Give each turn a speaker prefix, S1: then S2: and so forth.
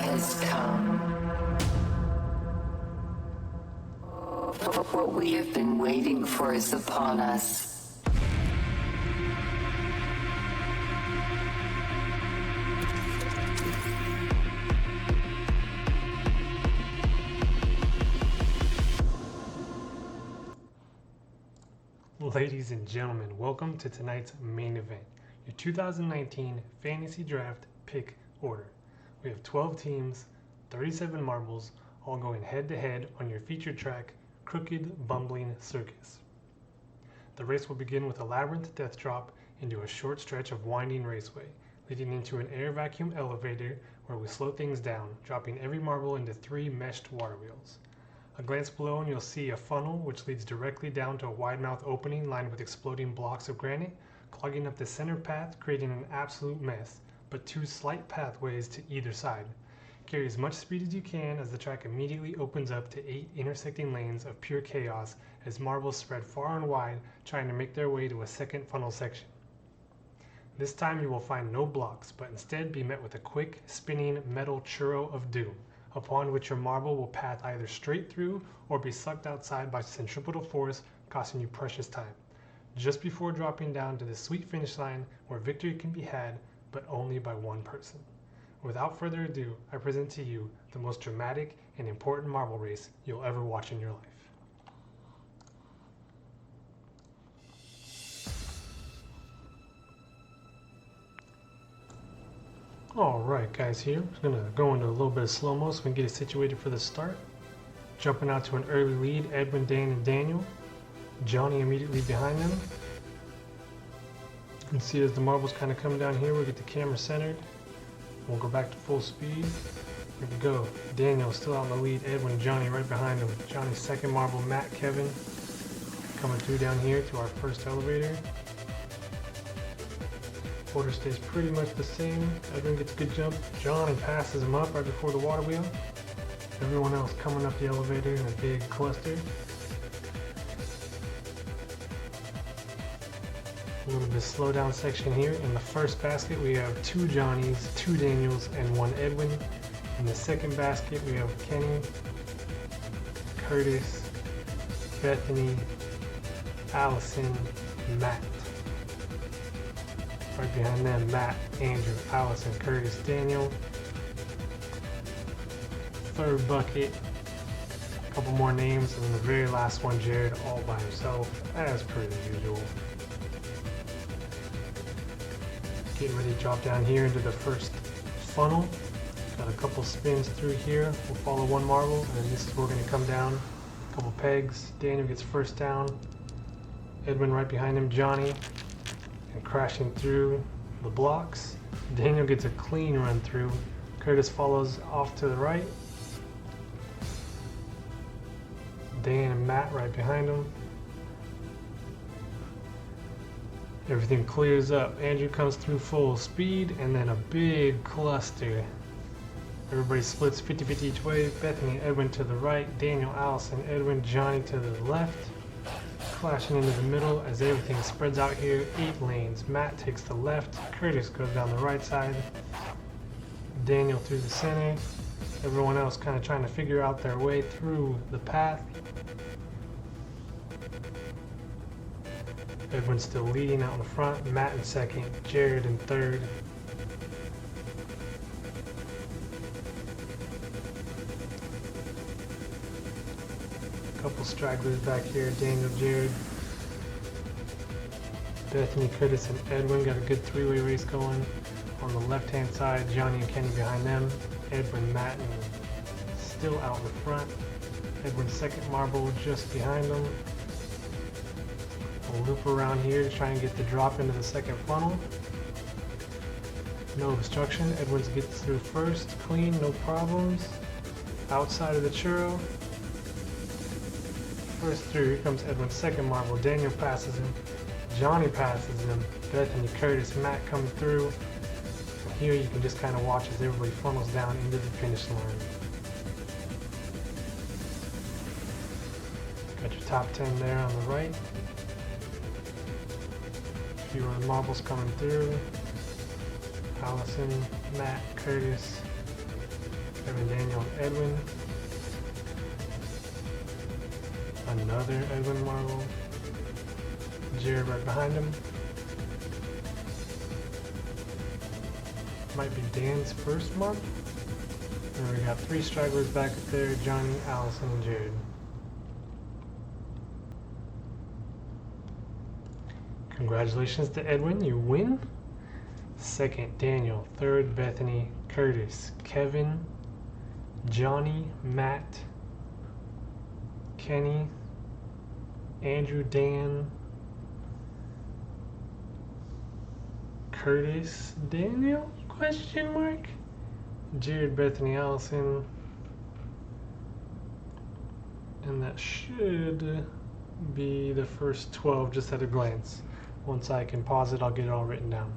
S1: has come. What we have been waiting for is upon us.
S2: Ladies and gentlemen, welcome to tonight's main event, your 2019 Fantasy Draft pick order. We have 12 teams, 37 marbles, all going head to head on your featured track, Crooked Bumbling Circus. The race will begin with a labyrinth death drop into a short stretch of winding raceway, leading into an air vacuum elevator where we slow things down, dropping every marble into 3 meshed water wheels. A glance below and you'll see a funnel which leads directly down to a wide mouth opening lined with exploding blocks of granite, clogging up the center path, creating an absolute mess, but 2 slight pathways to either side. Carry as much speed as you can as the track immediately opens up to 8 intersecting lanes of pure chaos as marbles spread far and wide trying to make their way to a second funnel section. This time you will find no blocks, but instead be met with a quick, spinning metal churro of doom, upon which your marble will path either straight through or be sucked outside by centripetal force, costing you precious time, just before dropping down to the sweet finish line where victory can be had, but only by one person. Without further ado, I present to you the most dramatic and important marble race you'll ever watch in your life. Alright guys, here, I'm going to go into a little bit of slow-mo so we can get it situated for the start. Jumping out to an early lead, Edwin, Dan, and Daniel. Johnny immediately behind them. You can see as the marbles kind of come down here, we'll get the camera centered. We'll go back to full speed. Here we go. Daniel still out in the lead. Edwin, Johnny right behind him. Johnny's second marble, Matt, Kevin coming through down here to our first elevator. Order stays pretty much the same. Edwin gets a good jump. Johnny passes him up right before the water wheel. Everyone else coming up the elevator in a big cluster. A little bit slow down section here. In the first basket we have 2 Johnnies, 2 Daniels, and 1 Edwin. In the second basket we have Kenny, Curtis, Bethany, Allison, Matt. Right behind them, Matt, Andrew, Allison, Curtis, Daniel. Third bucket, a couple more names, and then the very last one, Jared, all by himself, as per the usual. Getting ready to drop down here into the first funnel. Got a couple spins through here. We'll follow 1 marble, and then this is where we're going to come down. A couple pegs. Daniel gets first down. Edwin right behind him, Johnny. And crashing through the blocks. Daniel gets a clean run through. Curtis follows off to the right. Dan and Matt right behind him. Everything clears up. Andrew comes through full speed, and then a big cluster. Everybody splits 50-50 each way. Bethany and Edwin to the right. Daniel, Allison, Edwin, Johnny to the left. Clashing into the middle as everything spreads out here. 8 lanes. Matt takes the left. Curtis goes down the right side. Daniel through the center. Everyone else kind of trying to figure out their way through the path. Edwin still leading out in the front. Matt in second. Jared in third. Couple stragglers back here. Daniel, Jared, Bethany, Curtis, and Edwin got a good 3-way race going. On the left-hand side, Johnny and Kenny behind them. Edwin, Matt, and still out in the front. Edwin's second marble just behind them. We'll loop around here to try and get the drop into the second funnel. No obstruction. Edwards gets through first, clean, no problems. Outside of the churro. First through, here comes Edwin's second marble. Daniel passes him. Johnny passes him. Bethany, Curtis, Matt coming through. And here you can just kind of watch as everybody funnels down into the finish line. Got your top 10 there on the right. A few other marbles coming through. Allison, Matt, Curtis, Kevin, Daniel, and Edwin. Another Edwin marble. Jared right behind him. Might be Dan's first marble. And we got 3 stragglers back up there, Johnny, Allison, and Jared. Congratulations to Edwin, you win. Second, Daniel. Third, Bethany, Curtis, Kevin, Johnny, Matt, Kenny, Andrew, Dan, Curtis, Daniel, question mark, Jared, Bethany, Allison, and that should be the first 12 just at a glance. Once I can pause it, I'll get it all written down.